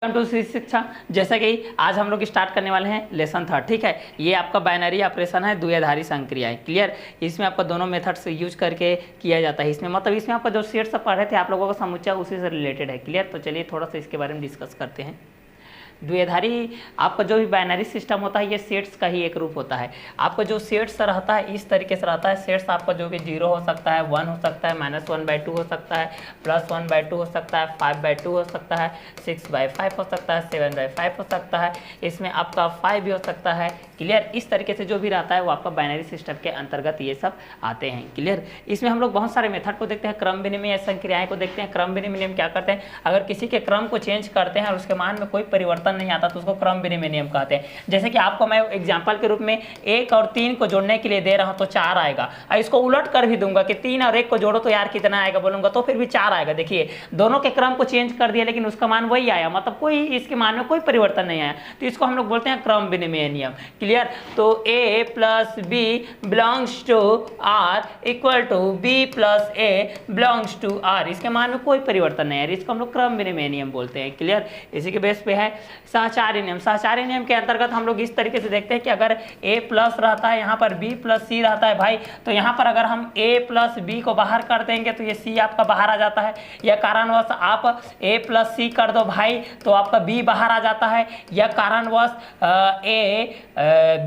Welcome to सी शिक्षा। जैसा कि आज हम लोग स्टार्ट करने वाले हैं लेसन थर्ड। ठीक है, ये आपका बाइनरी ऑपरेशन है, द्विआधारी संक्रिया है। क्लियर। इसमें आपका दोनों मेथड्स यूज करके किया जाता है। इसमें मतलब इसमें आपका जो सेट्स पढ़े थे आप लोगों का समुच्चय उसी से रिलेटेड है। क्लियर। तो चलिए थोड़ा सा इसके बारे में डिस्कस करते हैं। द्विआधारी आपका जो भी बाइनरी सिस्टम होता है ये सेट्स का ही एक रूप होता है। आपका जो सेट्स रहता है इस तरीके से रहता है। सेट्स आपका जो कि 0 हो सकता है, 1 हो सकता है, -1/2 हो सकता है, +1/2 हो सकता है, 5/2 हो सकता है, 6/5 हो सकता है, 7/5 हो सकता है, इसमें आपका 5 भी हो सकता है। क्लियर। इस तरीके से जो भी रहता है वो आपका बाइनरी सिस्टम के अंतर्गत ये सब आते हैं। क्लियर। इसमें हम लोग बहुत सारे मेथड को देखते हैं। क्रम विनिमय संक्रियाएं को देखते हैं। क्रम विनिमय नियम क्या करते हैं, अगर किसी के क्रम को चेंज करते हैं और उसके मान में कोई परिवर्तन नहीं आता तो उसको क्रम विनिमय नियम कहते हैं। जैसे कि आपको मैं एग्जांपल के रूप में 1 और 3 को जोड़ने के लिए दे रहा हूं तो 4 आएगा, और इसको उलट कर भी दूंगा कि 3 और 1 को जोड़ो तो यार कितना आएगा बोलूंगा तो फिर भी 4 आएगा। देखिए दोनों के क्रम को चेंज कर दिया लेकिन उसका मान वही आया, मतलब कोई इसके मान में कोई परिवर्तन नहीं आया, तो इसको हम लोग बोलते हैं क्रम विनिमय नियम। क्लियर। तो a + b belongs to r equal to b + a belongs to r, इसके मान में कोई परिवर्तन नहीं है, इसको हम लोग क्रम विनिमय नियम बोलते हैं। क्लियर। इसी के बेस पे है सहचारी नियम। सहचारी नियम के अंतर्गत हम लोग इस तरीके से देखते हैं कि अगर a प्लस रहता है, यहाँ पर b + c रहता है भाई, तो यहाँ पर अगर हम a + b को बाहर कर देंगे तो ये c आपका बाहर आ जाता है, या कारणवश आप a + c कर दो भाई तो आपका b बाहर आ जाता है, या कारणवश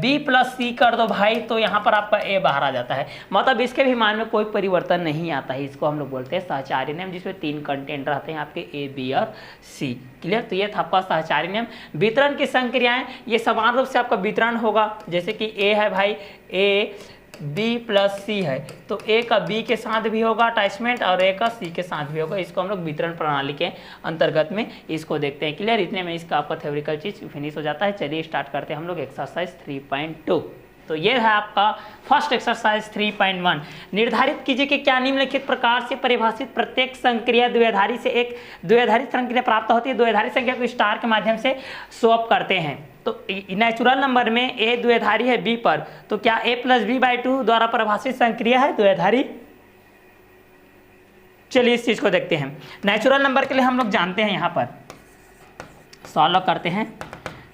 b + c कर दो भाई तो यहाँ पर आपका a बाहर आ जाता है, मतलब इसके भी मान में कोई परिवर्तन नहीं आता है। इसको हम लोग बोलते हैं सहचारी नियम, जिसमें 3 कंटेंट रहते हैं आपके a, b और c। क्लियर। तो ये था आपका सहचारी नियम। वितरण की संक्रियाएं ये समान रूप से आपका वितरण होगा, जैसे कि a है भाई, a b + c है तो a का b के साथ भी होगा अटैचमेंट और a का c के साथ भी होगा। इसको हम लोग वितरण प्रणाली के अंतर्गत में इसको देखते हैं। क्लियर। इतने में इसका आपका थ्योरिकल चीज फिनिश हो जाता है। चलिए स्टार्ट करते हैं हम लोग एक्सरसाइज 3.2। तो ये है आपका फर्स्ट एक्सरसाइज 3.1। निर्धारित कीजिए कि क्या निम्नलिखित प्रकार से परिभाषित प्रत्येक संक्रिया द्विआधारी से एक द्विआधारी संक्रिया प्राप्त होती है। द्विआधारी संख्या को स्टार के माध्यम से स्वैप करते हैं। तो नेचुरल नंबर में a द्विआधारी है b पर, तो क्या a + b/2 द्वारा परिभाषित संक्रिया है द्विआधारी। चलिए इस चीज को देखते हैं। नेचुरल नंबर के लिए हम लोग जानते हैं, यहाँ पर सॉल्व करते हैं।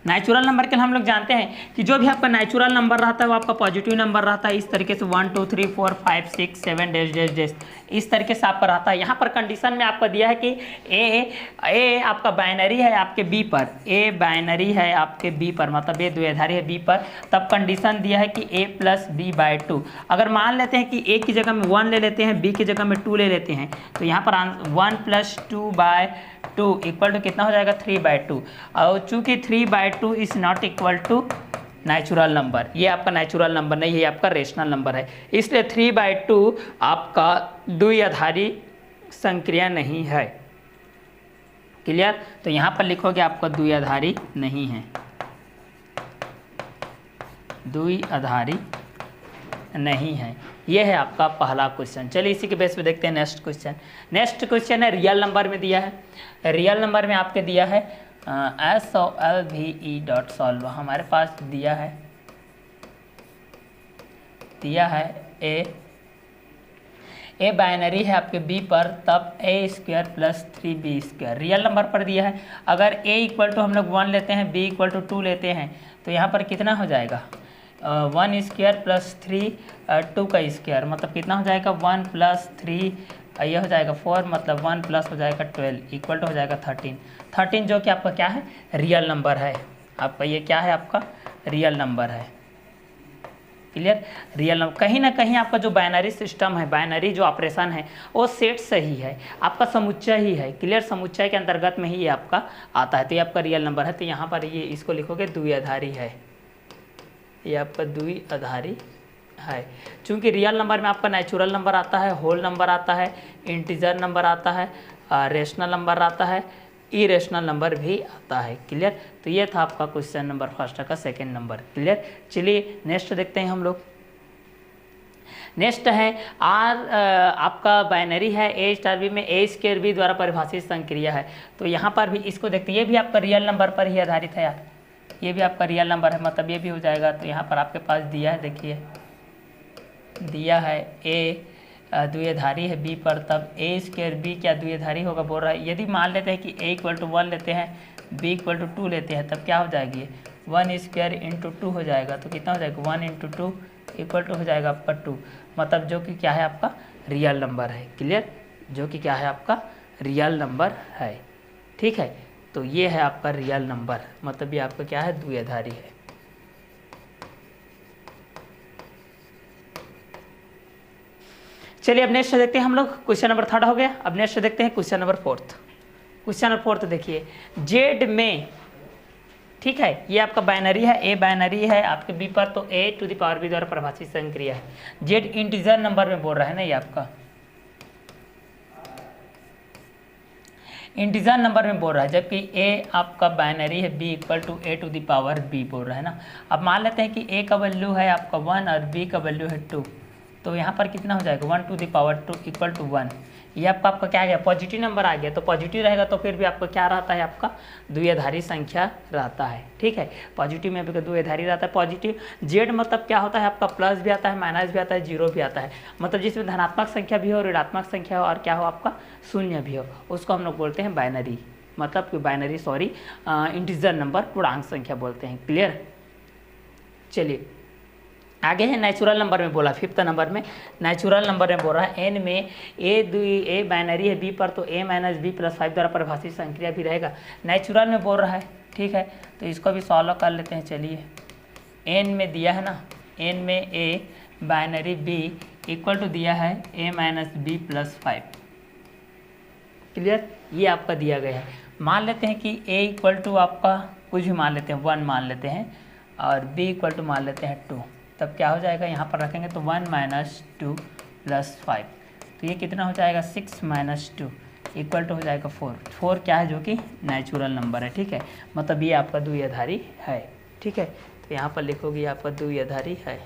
नेचुरल नंबर के लिए हम लोग जानते हैं कि जो भी आपका नेचुरल नंबर रहता है वो आपका पॉजिटिव नंबर रहता है। इस तरीके से 1 2 3 4 5 6 7 डैश इस तरीके से आपका रहता है। यहाँ पर कंडीशन में आपका दिया है कि a आपका बाइनरी है आपके b पर, a बाइनरी है आपके b पर, मतलब a द्विआधारी है b पर, तब कंडीशन दिया है कि a + b/2। अगर मान लेते हैं कि a की जगह में 1 ले लेते हैं, b की जगह में 2 ले लेते हैं, तो यहाँ पर 1 + 2/2 इक्वल टू कितना हो जाएगा 3/2। और चूंकि 3/2 is not equal to natural number, ये आपका नेचुरल नंबर नहीं है, ये आपका रेशनल नंबर है, इसलिए 3/2 आपका द्विआधारी संक्रिया नहीं है। क्लियर। तो यहाँ पर लिखोगे आपका द्विआधारी नहीं है, द्विआधारी नहीं है। ये है आपका पहला क्वेश्चन। चलिए इसी के बेस पे देखते हैं नेक्स्ट क्वेश्चन। नेक्स्ट क्वेश्चन है रियल नंबर में दिया है। रियल नंबर में आपके दिया है SOLVE हमारे पास दिया a बाइनरी है आपके b पर, तब a² + 3b²। रियल नंबर पर दिया है, अगर a इक्वल टू हम लोग 1 लेते हैं, b इक्वल टू 2 लेते हैं, तो यहाँ पर कितना हो जाएगा 1² + 3 2 का स्क्वायर, मतलब कितना हो जाएगा 1 + 3 ये हो जाएगा 4, मतलब 1 प्लस हो जाएगा 12 इक्वल टू हो जाएगा 13 जो कि आपका क्या है रियल नंबर है। आपका ये क्या है आपका रियल नंबर है। क्लियर। रियल नंबर कहीं ना कहीं आपका जो बाइनरी सिस्टम है, बाइनरी जो ऑपरेशन है वो सेट सही है, आपका समुच्चय ही है। क्लियर। समुच्चय के अंतर्गत में ही ये आपका आता है, तो ये आपका रियल नंबर है। तो यहाँ पर ये इसको लिखोगे द्विआधारी है, ये आपका द्विआधारी है। चूंकि रियल नंबर में आपका नेचुरल नंबर आता है, होल नंबर आता है, इंटीजर नंबर आता है, रेशनल नंबर आता है, इरेशनल नंबर भी आता है। क्लियर। तो ये था आपका क्वेश्चन नंबर फर्स्ट का सेकंड नंबर। क्लियर। चलिए नेक्स्ट देखते हैं हम लोग। नेक्स्ट है आपका बाइनरी है a∗b में a² b द्वारा परिभाषित संक्रिया है। तो यहाँ पर भी इसको देखते हैं, ये भी आपका रियल नंबर पर ही आधारित है यार, ये भी आपका रियल नंबर है, मतलब ये भी हो जाएगा। तो यहाँ पर आपके पास दिया है, देखिए दिया है a द्विआधारी है b पर, तब a² b क्या द्विआधारी होगा बोल रहा है। यदि मान लेते हैं कि a = 1 लेते हैं बी इक्वल टू 2 लेते हैं तब क्या हो जाएगी 1 स्क्वायर इंटू 2 हो जाएगा, तो कितना हो जाएगा 1 इंटू 2 इक्वल टू हो जाएगा आपका 2, मतलब जो कि क्या है आपका रियल नंबर है। क्लियर, जो कि क्या है आपका रियल नंबर है। ठीक है, तो ये है आपका रियल नंबर, मतलब ये आपका क्या है द्विआधारी है। चलिए अब नेक्स्ट देखते हैं हम लोग, क्वेश्चन नंबर 3 हो गया। अब नेक्स्ट देखते हैं क्वेश्चन नंबर 4। क्वेश्चन नंबर 4 देखिए, जेड में, ठीक है, ये आपका बाइनरी है, ए बाइनरी है आपके बी पर, तो ए टू द पावर बी द्वारा परिभाषित संक्रिया है। जेड इंटीजर नंबर में बोल रहा है ना, ये आपका इंटीजर नंबर में बोल रहा है, जबकि ए आपका बाइनरी है, b equal to a to the power b बोल रहा है ना। अब मान लेते हैं कि ए का वैल्यू है आपका 1 और बी का वैल्यू है 2, तो यहाँ पर कितना हो जाएगा 1 to the power 2 equal to 1। ये आपका क्या आ गया पॉजिटिव नंबर आ गया, तो पॉजिटिव रहेगा तो फिर भी आपका क्या रहता है आपका द्विआधारी संख्या रहता है। ठीक है, पॉजिटिव में भी द्विआधारी रहता है। पॉजिटिव जेड मतलब क्या होता है आपका प्लस भी आता है, माइनस भी आता है, जीरो भी आता है, मतलब जिसमें धनात्मक संख्या भी हो, ऋणात्मक संख्या हो और क्या हो आपका शून्य भी हो, उसको हम लोग बोलते हैं बाइनरी, मतलब बाइनरी सॉरी इंटीजर नंबर, पूर्णांक संख्या बोलते हैं। क्लियर, चलिए आगे है नेचुरल नंबर में बोला, 5th नंबर में नेचुरल नंबर में बोल रहा है एन में ए बाइनरी है बी पर, तो ए माइनस बी प्लस 5 द्वारा परिभाषित संक्रिया भी रहेगा। नेचुरल में बोल रहा है, ठीक है, तो इसको भी सॉल्व कर लेते हैं। चलिए एन में दिया है ना, एन में a binary b equal to दिया है a minus b plus 5। Clear, ये आपका दिया गया है। मान लेते हैं कि ए इक्वल टू आपका कुछ भी मान लेते हैं 1 मान लेते हैं और बी इक्वल टू मान लेते हैं 2, तब क्या हो जाएगा यहाँ पर रखेंगे तो 1 माइनस 2 प्लस 5, तो ये कितना हो जाएगा 6 माइनस 2 इक्वल टू हो जाएगा 4। 4 क्या है जो कि नेचुरल नंबर है। ठीक है, मतलब ये आपका द्विआधारी है। ठीक है, तो यहाँ पर लिखोगे आपका द्विआधारी है।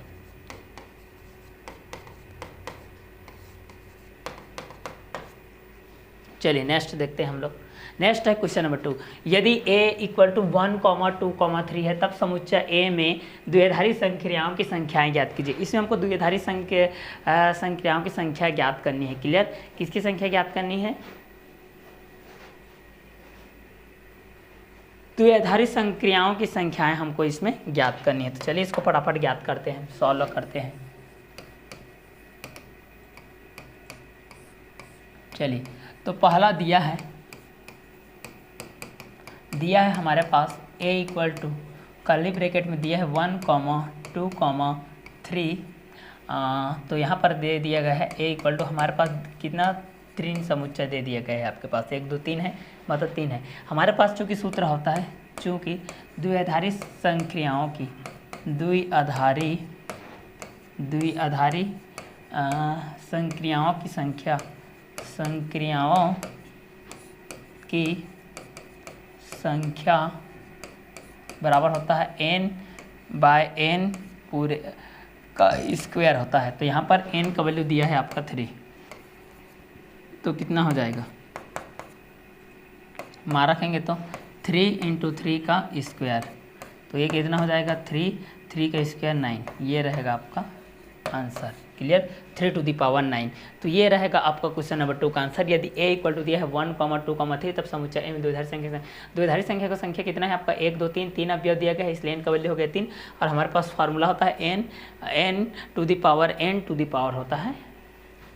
चलिए नेक्स्ट देखते हैं हम लोग। नेक्स्ट है क्वेश्चन नंबर 2, यदि a इक्वल टू 1, 2, 3 है तब समुच्चय a में द्विआधारी संक्रियाओं की संख्याएं ज्ञात कीजिए। इसमें हमको द्विआधारी संक्रियाओं की संख्या ज्ञात करनी है। क्लियर, किसकी संख्या ज्ञात करनी है? द्विआधारी संक्रियाओं की संख्याएं हमको इसमें ज्ञात करनी है। तो चलिए इसको फटाफट ज्ञात करते हैं, सॉल्व करते हैं। चलिए तो पहला दिया है हमारे पास a equal to curly bracket में दिया है 1, 2, 3, तो यहाँ पर दे दिया गया है a इक्वल टू हमारे पास कितना 3 समुच्चय दे दिया गया है आपके पास 1, 2, 3 है, मतलब 3 है हमारे पास। चूँकि सूत्र होता है, चूँकि द्विआधारी संक्रियाओं की द्विआधारी संक्रियाओं की संख्या बराबर होता है n/n पूरे का स्क्वायर होता है। तो यहाँ पर n का वैल्यू दिया है आपका 3, तो कितना हो जाएगा मान रखेंगे तो 3 × 3 का स्क्वायर, तो ये कितना हो जाएगा 3 का स्क्वायर 9, ये रहेगा आपका answer. Clear, 3 to the power 9, तो ये रहेगा आपका क्वेश्चन नंबर 2 का आंसर। यदि a इक्वल टू दिया है 1, 2, 3 तब समुच्चय a में द्विआधारी संख्या का संख्या कितना है आपका 1, 2, 3 अवयव दिया गया है, इसलिए n का वैल्यू हो गया 3 और हमारे पास फार्मूला होता है n टू द पावर होता है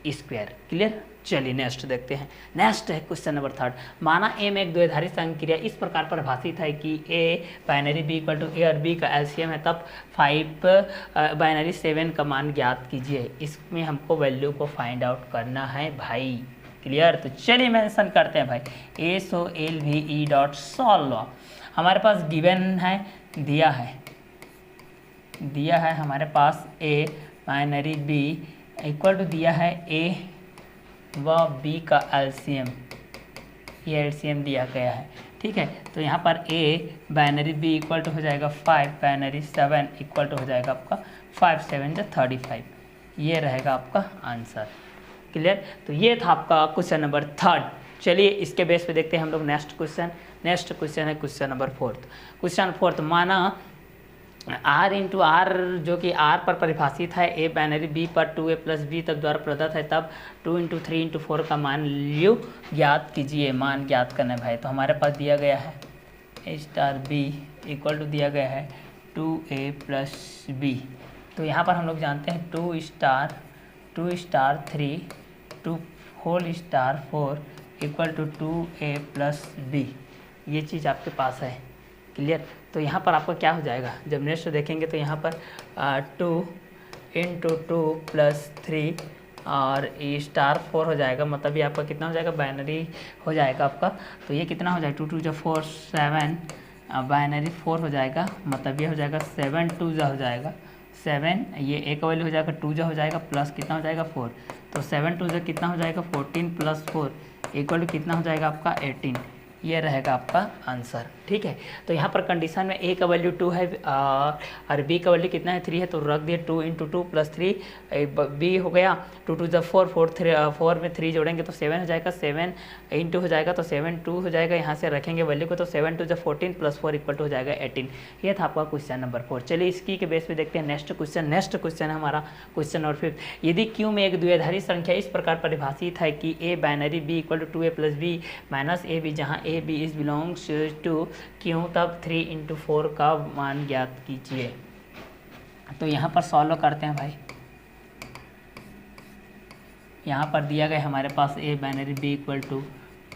स्क्वायर। क्लियर, चलिए नेक्स्ट देखते हैं। नेक्स्ट है क्वेश्चन नंबर 3, माना a में एक द्विआधारी संक्रिया इस प्रकार परिभाषित है कि a binary b equal to a और b का एलसीएम है, तब 5 बाइनरी 7 का मान ज्ञात कीजिए। इसमें हमको वैल्यू को फाइंड आउट करना है भाई। क्लियर, तो चलिए मेंशन करते हैं भाई SOLVE.solve। हमारे पास गिवन है, दिया है हमारे पास a binary b equal to दिया है a व b का एलसीएम, ये एलसीएम दिया गया है। ठीक है, तो यहाँ पर a binary b equal to हो जाएगा 5 बाइनरी 7 इक्वल टू हो जाएगा आपका 5 7 35, ये रहेगा आपका आंसर। क्लियर, तो ये था आपका क्वेश्चन नंबर 3। चलिए इसके बेस पे देखते हैं हम लोग नेक्स्ट क्वेश्चन है क्वेश्चन नंबर 4। क्वेश्चन 4, माना r इंटू आर जो कि r पर परिभाषित है a बाइनरी b पर 2a प्लस b तब द्वारा प्रदत्त है, तब 2 × 3 × 4 का मान ज्ञात कीजिए। मान ज्ञात करना है भाई, तो हमारे पास दिया गया है स्टार बी इक्वल टू दिया गया है 2a प्लस बी। तो यहाँ पर हम लोग जानते हैं 2 star 3 2 whole star 4 equal to 2a plus b. ये चीज़ आपके पास है, क्लियर। तो यहाँ पर आपका क्या हो जाएगा, जब नेक्स्ट देखेंगे तो यहाँ पर 2 इंटू 2 प्लस 3 और ये स्टार 4 हो जाएगा, मतलब ये आपका कितना हो जाएगा, बाइनरी हो जाएगा आपका। तो ये कितना हो जाएगा, 2 2 जो 4 7 बाइनरी 4 हो जाएगा, मतलब ये हो जाएगा 7 2 जो हो जाएगा 7, ये एक वैल्यू हो जाएगा 2 जो हो जाएगा प्लस कितना हो जाएगा 4। तो 7 2 जो कितना हो जाएगा 14 प्लस 4 इक्वल टू कितना हो जाएगा आपका 18। ये रहेगा आपका आंसर, ठीक है। तो यहाँ पर कंडीशन में ए का वैल्यू 2 है और बी का वैल्यू कितना है 3 है, तो रख दिए 2 इंटू 2 प्लस 3 बी हो गया 2 2 जब 4 4 में 3 जोड़ेंगे तो 7 हो जाएगा, 7 इंटू हो जाएगा तो 7 2 हो जाएगा, यहाँ से रखेंगे वैल्यू को तो 7 2 जब 14 प्लस 4 इक्वल टू हो जाएगा 18। ये था आपका क्वेश्चन नंबर 4। चलिए इसकी के बेस पे देखते हैं नेक्स्ट क्वेश्चन है हमारा क्वेश्चन नंबर 5। यदि क्यू में एक द्विआधारी संख्या इस प्रकार परिभाषित है कि a binary b equal to 2a plus b minus a b, जहाँ a b is belongs to Q, तब 3 इंटू 4 का मान ज्ञात कीजिए। तो यहाँ पर सॉल्व करते हैं भाई। यहाँ पर दिया गया हमारे पास a binary b equal to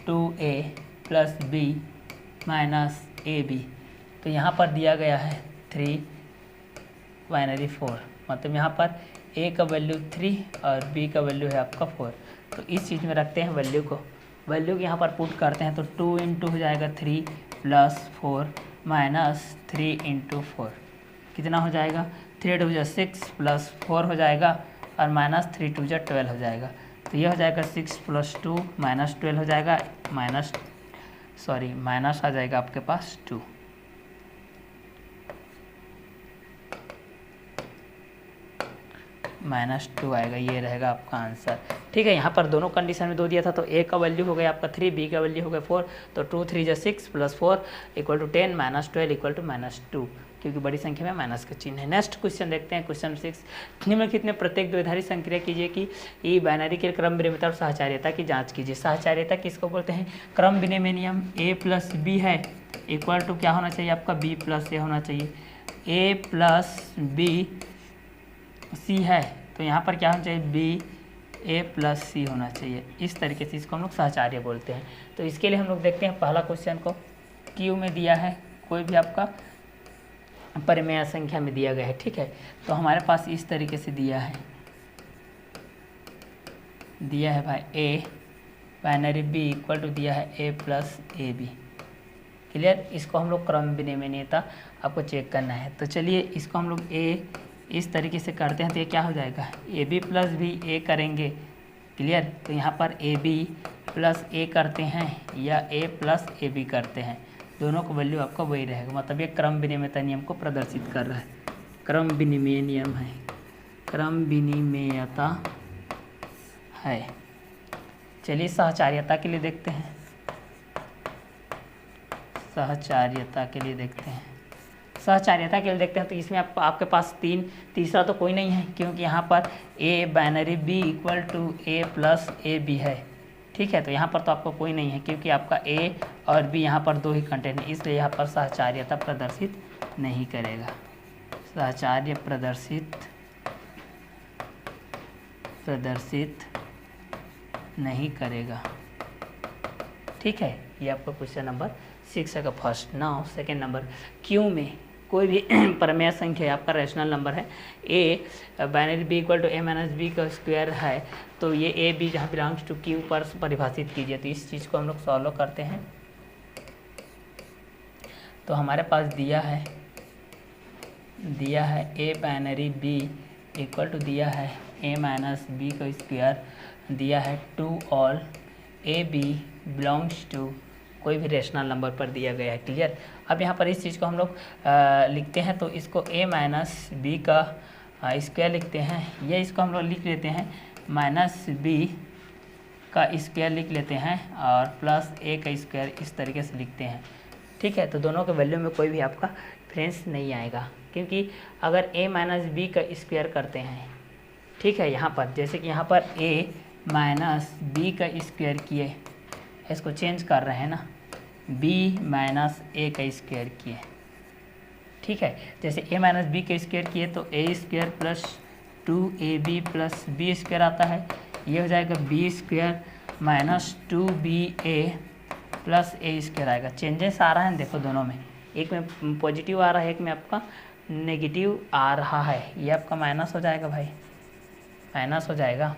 2a plus b minus a b. तो यहाँ पर दिया गया है 3 बाइनरी 4, मतलब यहाँ पर ए का वैल्यू 3 और बी का वैल्यू है आपका 4। तो इस चीज़ में रखते हैं वैल्यू को यहाँ पर पुट करते हैं। तो 2 इंटू हो जाएगा 3 प्लस 4 माइनस 3 इंटू 4 कितना हो जाएगा, 3 2 जा 6 प्लस 4 हो जाएगा और माइनस 3 2 जा 12 हो जाएगा। तो ये हो जाएगा 6 प्लस 2 माइनस 12 हो जाएगा, माइनस आ जाएगा आपके पास 2। -2 आएगा, ये रहेगा आपका आंसर, ठीक है। यहाँ पर दोनों कंडीशन में 2 दिया था, तो ए का वैल्यू हो गया आपका 3, बी का वैल्यू हो गया 4। तो 2 3 जा 6 plus 4 equal to 10 minus 12 equal to -2, क्योंकि बड़ी संख्या में माइनस का चिन्ह है। नेक्स्ट क्वेश्चन देखते हैं, क्वेश्चन 6। निम्नलिखित में प्रत्येक द्विआधारी संक्रिया कीजिए कि ई बाइनरी के क्रम विनिमयता और साहचर्यता की जाँच कीजिए। साहचर्यता किसको बोलते हैं, क्रम विनिमय नियम ए प्लस बी है इक्वल टू क्या होना चाहिए आपका बी प्लस ए होना चाहिए, ए प्लस बी सी है, तो यहाँ पर क्या होना चाहिए बी ए प्लस सी होना चाहिए। इस तरीके से इसको हम लोग साहचर्य बोलते हैं। तो इसके लिए हम लोग देखते हैं पहला क्वेश्चन को, क्यू में दिया है, कोई भी आपका परिमेय संख्या में दिया गया है, ठीक है। तो हमारे पास इस तरीके से दिया है भाई a binary b equal to दिया है a plus a b, clear. इसको हम लोग क्रम विनिमयता आपको चेक करना है। तो चलिए इसको हम लोग ए इस तरीके से करते हैं, तो ये क्या हो जाएगा ए बी प्लस बी ए करेंगे, क्लियर। तो यहाँ पर ए बी प्लस ए करते हैं या ए प्लस ए बी करते हैं, दोनों का वैल्यू आपका वही रहेगा, मतलब ये क्रम विनिमयता नियम को प्रदर्शित कर रहा है। क्रम विनिमय नियम है, क्रम विनिमयता है। चलिए साहचर्यता के लिए देखते हैं, साहचर्यता के लिए देखते हैं। तो इसमें आपके पास तीसरा तो कोई नहीं है, क्योंकि यहाँ पर a binary b equal to a plus a b है, ठीक है। तो यहाँ पर तो आपको कोई नहीं है, क्योंकि आपका ए और बी यहाँ पर 2 ही कंटेंट है, इसलिए यहाँ पर साहचर्यता प्रदर्शित नहीं करेगा, साहचर्य प्रदर्शित नहीं करेगा, ठीक है। ये आपका क्वेश्चन नंबर 6 का first. Now second number, Q में कोई भी परिमेय संख्या है, आपका रैशनल नंबर है, a binary b equal to a minus b का स्क्वायर है, तो ये ए बी जहाँ बिलोंग्स टू क्यू पर परिभाषित कीजिए। तो इस चीज़ को हम लोग सॉल्व करते हैं। तो हमारे पास दिया है a binary b equal to दिया है ए माइनस बी का स्क्वायर, दिया है 2 all a b belongs to कोई भी रेशनल नंबर पर दिया गया है, क्लियर। अब यहाँ पर इस चीज़ को हम लोग लिखते हैं, तो इसको a माइनस बी का स्क्वायर लिखते हैं, ये इसको हम लोग लिख लेते हैं माइनस बी का स्क्वायर लिख लेते हैं और प्लस a का स्क्वायर इस तरीके से लिखते हैं, ठीक है। तो दोनों के वैल्यू में कोई भी आपका डिफरेंस नहीं आएगा, क्योंकि अगर a माइनस बी का स्क्वायर करते हैं, ठीक है, यहाँ पर जैसे कि यहाँ पर a माइनस बी का स्क्वायर किए, इसको चेंज कर रहे हैं ना, बी माइनस ए का स्क्वायर किए, ठीक है। जैसे ए माइनस बी का स्क्वायर किए तो a square plus 2ab plus b square आता है, ये हो जाएगा b square minus 2ba plus a square आएगा। चेंजेस आ रहा है देखो दोनों में, एक में पॉजिटिव आ रहा है, एक में आपका नेगेटिव आ रहा है। ये आपका माइनस हो जाएगा भाई, माइनस हो जाएगा,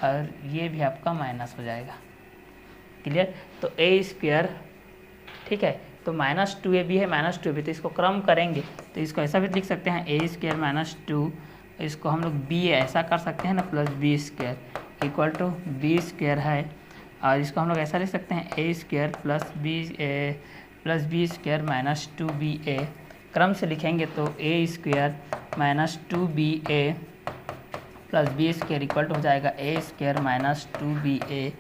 और ये भी आपका माइनस हो जाएगा। क्लियर। तो ए स्क्वायर, ठीक है, तो माइनस 2ab है, माइनस 2ab, तो इसको क्रम करेंगे तो इसको ऐसा भी लिख सकते हैं ए स्क्वायर माइनस 2, इसको हम लोग बी ऐसा कर सकते हैं ना, plus b square equal to b square है, और इसको हम लोग ऐसा लिख सकते हैं a square plus b square minus 2ba। क्रम से लिखेंगे तो a square minus 2ba plus b square equal to हो जाएगा a square minus 2ba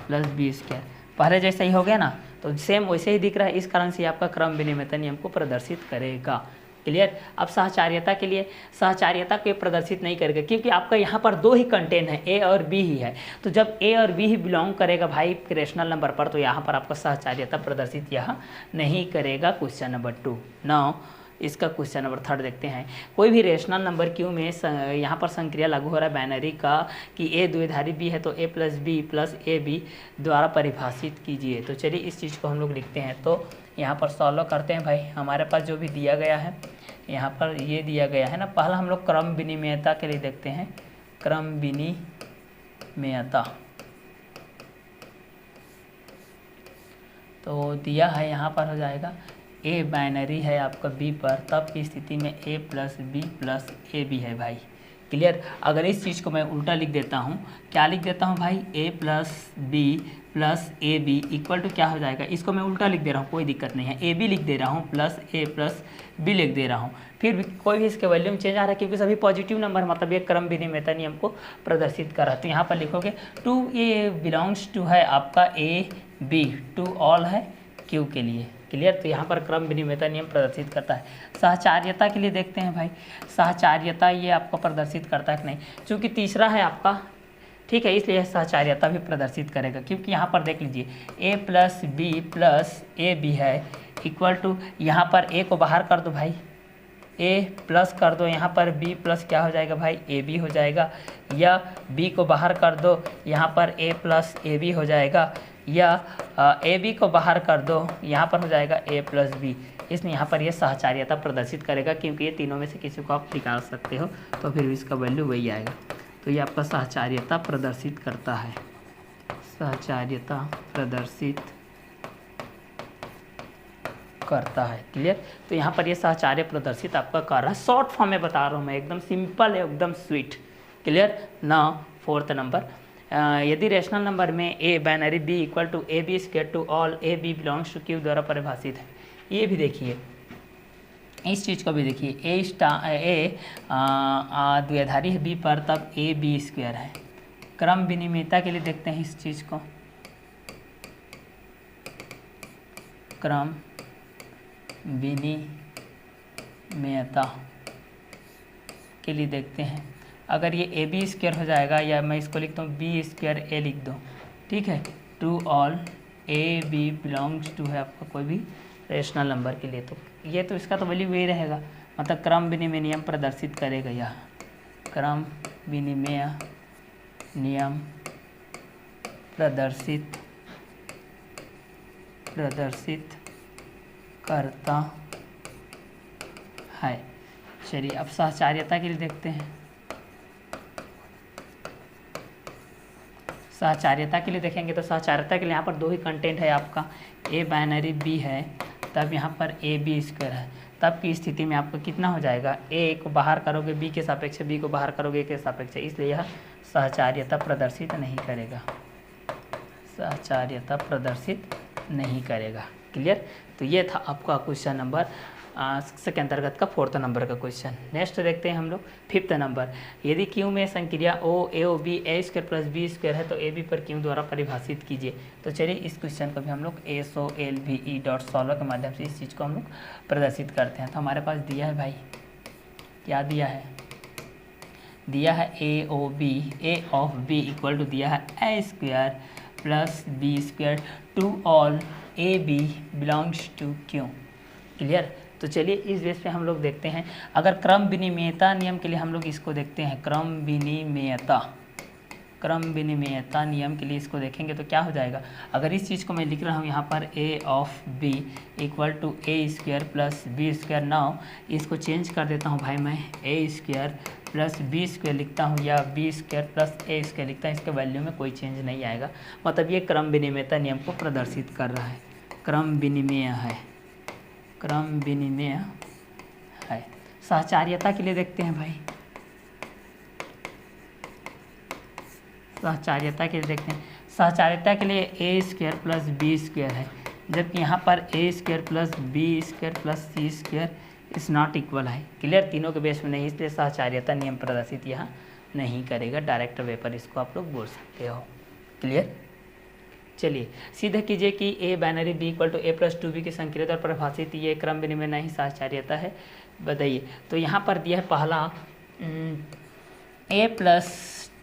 plus b square. पहले जैसा ही हो गया ना, तो सेम वैसे ही दिख रहा है, इस कारण से आपका क्रम विनिमेयता नियम को प्रदर्शित करेगा। क्लियर। अब सहचार्यता के लिए, सहचार्यता को प्रदर्शित नहीं करेगा क्योंकि आपका यहाँ पर दो ही कंटेंट है, ए और बी ही है। तो जब ए और बी ही बिलोंग करेगा भाई रेशनल नंबर पर, तो यहाँ पर आपका सहचार्यता प्रदर्शित यहाँ नहीं करेगा। Question number 2। नाउ इसका क्वेश्चन नंबर 3 देखते हैं। कोई भी रेशनल नंबर क्यू में यहाँ पर संक्रिया लागू हो रहा है बाइनरी का कि ए द्विधारी बी है तो a plus b plus a b द्वारा परिभाषित कीजिए। तो चलिए इस चीज़ को हम लोग लिखते हैं, तो यहाँ पर सॉल्व करते हैं भाई। हमारे पास जो भी दिया गया है यहाँ पर ये दिया गया है ना, पहला हम लोग क्रम विनिमेयता के लिए देखते हैं। क्रम विनिमेयता तो दिया है यहाँ पर हो जाएगा ए बाइनरी है आपका बी पर, तब की स्थिति में a plus b plus a b है भाई। क्लियर। अगर इस चीज़ को मैं उल्टा लिख देता हूँ, क्या लिख देता हूँ भाई, a plus b plus a b equal to क्या हो जाएगा, इसको मैं उल्टा लिख दे रहा हूँ, कोई दिक्कत नहीं है, ए बी लिख दे रहा हूँ प्लस ए प्लस बी लिख दे रहा हूँ। फिर भी कोई भी इसके वैल्यू में चेंज आ रहा है क्योंकि सभी पॉजिटिव नंबर, मतलब ये क्रम विनिमेयता नियम को प्रदर्शित कर रहा है। तो यहाँ पर लिखोगे टू ए बिलोंग्स टू है आपका ए बी, टू ऑल है क्यू के लिए। क्लियर। तो यहाँ पर क्रम विनिमेयता नियम प्रदर्शित करता है। सहचार्यता के लिए देखते हैं भाई, सहचार्यता ये आपको प्रदर्शित करता है कि नहीं, चूँकि तीसरा है आपका, ठीक है, इसलिए सहचार्यता भी प्रदर्शित करेगा क्योंकि यहाँ पर देख लीजिए a plus b plus a b है इक्वल टू, यहाँ पर ए को बाहर कर दो भाई, ए प्लस कर दो, यहाँ पर बी प्लस क्या हो जाएगा भाई, ए बी हो जाएगा, या बी को बाहर कर दो, यहाँ पर ए प्लस ए बी हो जाएगा, या ए बी को बाहर कर दो, यहाँ पर हो जाएगा ए प्लस बी। इसमें यहाँ पर ये सहचार्यता प्रदर्शित करेगा क्योंकि ये तीनों में से किसी को आप निकाल सकते हो, तो फिर इसका वैल्यू वही आएगा। तो ये आपका सहचार्यता प्रदर्शित करता है, सहचार्यता प्रदर्शित करता है। क्लियर। तो यहाँ पर ये सहचार्य प्रदर्शित आपका कर रहा है। शॉर्ट फॉर्म में बता रहा हूँ मैं, एकदम सिंपल है, एकदम स्वीट। क्लियर ना। 4th नंबर, यदि रेशनल नंबर में a binary b equal to a b square to all a b belongs to Q द्वारा परिभाषित है। ये भी देखिए, इस चीज़ को भी देखिए, ए द्विआधारी है बी पर, तब ए बी स्क्वायर है। क्रम विनिमेयता के लिए देखते हैं इस चीज़ को, क्रम विनिमेयता के लिए देखते हैं। अगर ये ए बी स्क्वायर हो जाएगा, या मैं इसको लिखता हूँ बी स्क्वायर ए लिख दो, ठीक है, to all a b belongs to है आपका कोई भी रेशनल नंबर के लिए, तो ये तो इसका तो वैल्यू वही रहेगा, मतलब क्रम विनिमय नियम प्रदर्शित करेगा। यह क्रम विनिमय नियम प्रदर्शित करता है। चलिए अब सहचार्यता के लिए देखते हैं। सहचार्यता के लिए देखेंगे तो सहचार्यता के लिए यहाँ पर दो ही कंटेंट है आपका, ए बाइनरी बी है, तब यहाँ पर ए बी स्क्वायर है, तब की स्थिति में आपको कितना हो जाएगा, ए को बाहर करोगे बी के सापेक्ष, बी को बाहर करोगे ए के सापेक्ष, इसलिए यह सहचार्यता प्रदर्शित नहीं करेगा, सहचार्यता प्रदर्शित नहीं करेगा। क्लियर। तो ये था आपका क्वेश्चन नंबर के अंतर्गत का 4th नंबर का क्वेश्चन। नेक्स्ट देखते हैं हम लोग 5th नंबर। यदि क्यू में संक्रिया ओ ए ओ बी ए स्क्वायर प्लस बी स्क्वायर है तो ए बी पर क्यू द्वारा परिभाषित कीजिए। तो चलिए इस क्वेश्चन को भी हम लोग SOLVE.solver के माध्यम से इस चीज़ को हम लोग प्रदर्शित करते हैं। तो हमारे पास दिया है भाई, क्या दिया है, दिया है a of b equal to दिया है a square plus b square to all a b belongs to Q. Clear. तो चलिए इस बेस पे हम लोग देखते हैं, अगर क्रम विनिमेयता नियम के लिए हम लोग इसको देखते हैं, क्रम विनिमेयता नियम के लिए इसको देखेंगे तो क्या हो जाएगा। अगर इस चीज़ को मैं लिख रहा हूँ यहाँ पर a of b equal to a square plus b square, now इसको चेंज कर देता हूँ भाई, मैं a square plus b square लिखता हूँ या b square plus a square लिखता हूँ, इसके वैल्यू में कोई चेंज नहीं आएगा। मतलब ये क्रम विनिमेयता नियम को प्रदर्शित कर रहा है, क्रम विनिमेय है, क्रम विनिमेय है। सहचार्यता के लिए देखते हैं भाई, सहचार्यता के लिए देखते हैं। सहचार्यता के लिए a square plus b square है, जबकि यहाँ पर a square plus b square plus c square is not equal है। क्लियर। तीनों के बेस में नहीं, इसलिए सहचार्यता नियम प्रदर्शित यहाँ नहीं करेगा, डायरेक्ट वे पर इसको आप लोग बोल सकते हो। क्लियर। चलिए सीधे कीजिए कि a binary b equal to a plus 2b की संक्रियता और परिभाषित ये क्रम विनिमय नहीं सहचार्यता है, बताइए। तो यहाँ पर दिया है पहला ए प्लस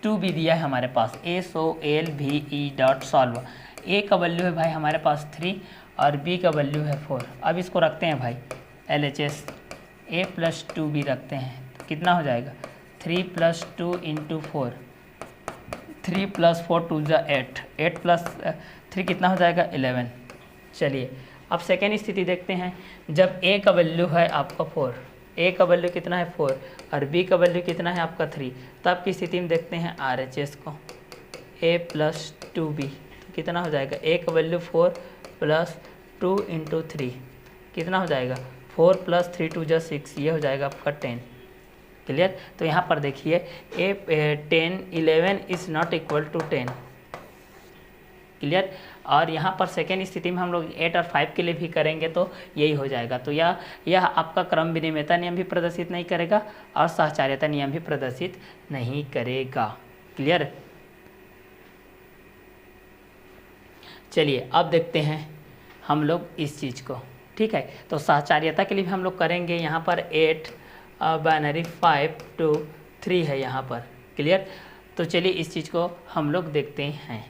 2b दिया है हमारे पास, a so L V E dot solve. A का वैल्यू है भाई हमारे पास 3 और बी का वैल्यू है 4। अब इसको रखते हैं भाई LHS, ए प्लस 2b रखते हैं, तो कितना हो जाएगा 3 प्लस 2 इंटू 4, 3 प्लस 4 2 जा 8, 8 प्लस 3 कितना हो जाएगा 11। चलिए अब सेकेंड स्थिति देखते हैं, जब ए का वैल्यू है आपका 4, ए का वैल्यू कितना है 4 और बी का वैल्यू कितना है आपका 3, तब की स्थिति में देखते हैं RHS को, ए प्लस 2b, तो कितना हो जाएगा, ए का वैल्यू 4 प्लस 2 इंटू 3 कितना हो जाएगा 4 प्लस 3 2 जा 6, ये हो जाएगा आपका 10। क्लियर। तो यहाँ पर देखिए a 10 11 is not equal to 10। Clear. और यहाँ पर सेकेंड स्थिति में हम लोग 8 और 5 के लिए भी करेंगे तो यही हो जाएगा। तो यह आपका क्रम विनिमेयता नियम भी प्रदर्शित नहीं करेगा और सहचार्यता नियम भी प्रदर्शित नहीं करेगा। क्लियर। चलिए अब देखते हैं हम लोग इस चीज़ को, ठीक है। तो सहचार्यता के लिए भी हम लोग करेंगे, यहाँ पर 8 बाइनरी 5 2 3 है यहाँ पर। क्लियर। तो चलिए इस चीज़ को हम लोग देखते हैं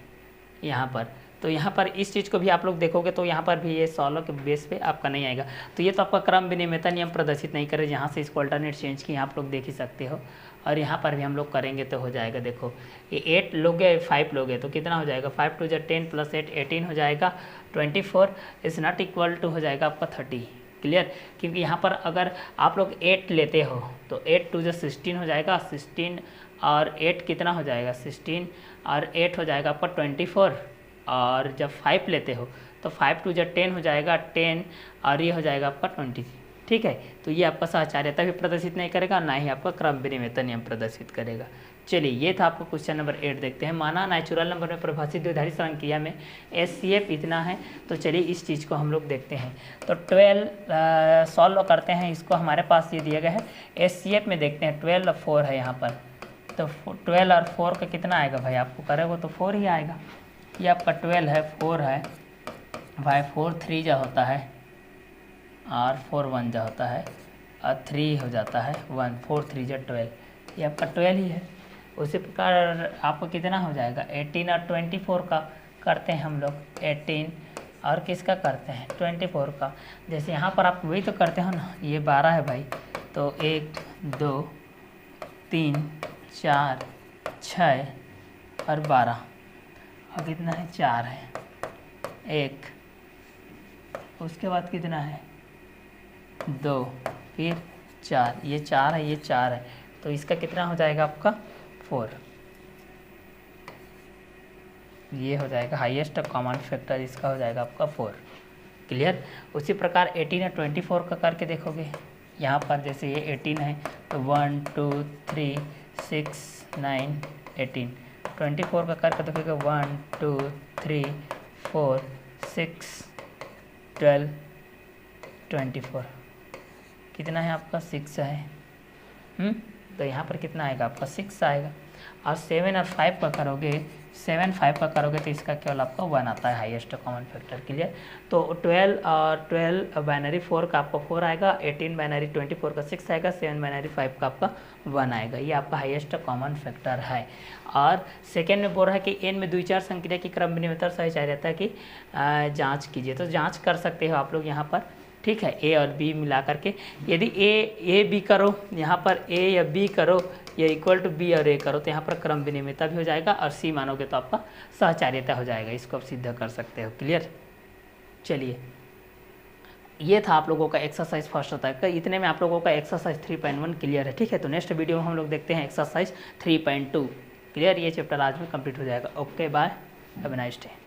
यहाँ पर। तो यहाँ पर इस चीज़ को भी आप लोग देखोगे तो यहाँ पर भी ये सॉल्व के बेस पे आपका नहीं आएगा। तो ये तो आपका क्रम विनिमेयता नियम प्रदर्शित नहीं करे, जहाँ से इसको अल्टरनेट चेंज की आप लोग देख ही सकते हो। और यहाँ पर भी हम लोग करेंगे तो हो जाएगा, देखो ये 8 लोगे 5 लोगे तो कितना हो जाएगा 5 2 जा 10 प्लस 8 18 हो जाएगा 24 इज़ नॉट इक्वल टू हो जाएगा आपका 30। क्लियर। क्योंकि यहाँ पर अगर आप लोग 8 लेते हो तो 8 2 जा 16 हो जाएगा, 16 और 8 कितना हो जाएगा 16 और 8 हो जाएगा आपका 24। और जब 5 लेते हो तो 5 2 जा 10 हो जाएगा 10 और ये हो जाएगा आपका 20। ठीक है। तो ये आपका सहचार्यता भी प्रदर्शित नहीं करेगा, ना ही आपका क्रम विनिमेयता नियम प्रदर्शित करेगा। चलिए ये था आपका क्वेश्चन नंबर 8। देखते हैं, माना नेचुरल नंबर में परिभाषित द्विआधारी संक्रिया में HCF इतना है। तो चलिए इस चीज़ को हम लोग देखते हैं। तो 12 सॉल्व करते हैं, इसको हमारे पास ये दिया गया है। HCF में देखते हैं 12 और 4 है यहाँ पर, तो 12 और 4 का कितना आएगा भाई, आपको करेगा तो 4 ही आएगा। ये आपका 12 है, 4 है भाई, 4 3 जा होता है और 4 1 जा होता है और 3 हो जाता है 1, 4 3 जा 12, ये आपका 12 ही है। उसी प्रकार आपको कितना हो जाएगा 18 और 24 का करते हैं हम लोग, 18 और किसका करते हैं 24 का। जैसे यहाँ पर आप वही तो करते हो ना, ये 12 है भाई, तो 1 2 3 4 6 और 12 और कितना है 4 है 1, उसके बाद कितना है 2 फिर 4, ये 4 है ये 4 है, तो इसका कितना हो जाएगा आपका 4। ये हो जाएगा हाईएस्ट कॉमन फैक्टर, इसका हो जाएगा आपका 4। क्लियर। उसी प्रकार 18 और 24 का करके देखोगे, यहाँ पर जैसे ये 18 है तो 1 2 3 6 9 18, 24 का करके देखोगे 1 2 3 4 6 12 24, कितना है आपका 6 है। तो यहाँ पर कितना आएगा आपका 6 आएगा। और 7 और 5 का करोगे, 7 5 का करोगे तो इसका केवल आपका 1 आता है हाईएस्ट कॉमन फैक्टर। क्लियर। तो 12 और 12 बाइनरी 4 का आपका 4 आएगा, 18 बाइनरी 24 का 6 आएगा, 7 बाइनरी 5 का आपका 1 आएगा। ये आपका हाईएस्ट कॉमन फैक्टर है। और सेकेंड में बोल रहा है कि एन में द्विचार संक्रिया की क्रम विनिमयता सही चाहिए रहता है कि जांच कीजिए। तो जांच कर सकते हो आप लोग यहाँ पर, ठीक है, ए और बी मिला करके। यदि ए बी करो, यहाँ पर ए या बी करो या इक्वल टू बी और ए करो तो यहाँ पर क्रम विनिमयता भी हो जाएगा, और सी मानोगे तो आपका सहचार्यता हो जाएगा। इसको आप सिद्ध कर सकते हो। क्लियर। चलिए, ये था आप लोगों का एक्सरसाइज फर्स्ट होता है। इतने में आप लोगों का एक्सरसाइज 3.1 क्लियर है। ठीक है, तो नेक्स्ट वीडियो में हम लोग देखते हैं एक्सरसाइज 3.2। क्लियर। ये चैप्टर आज में कंप्लीट हो जाएगा। Okay, bye, have a nice day.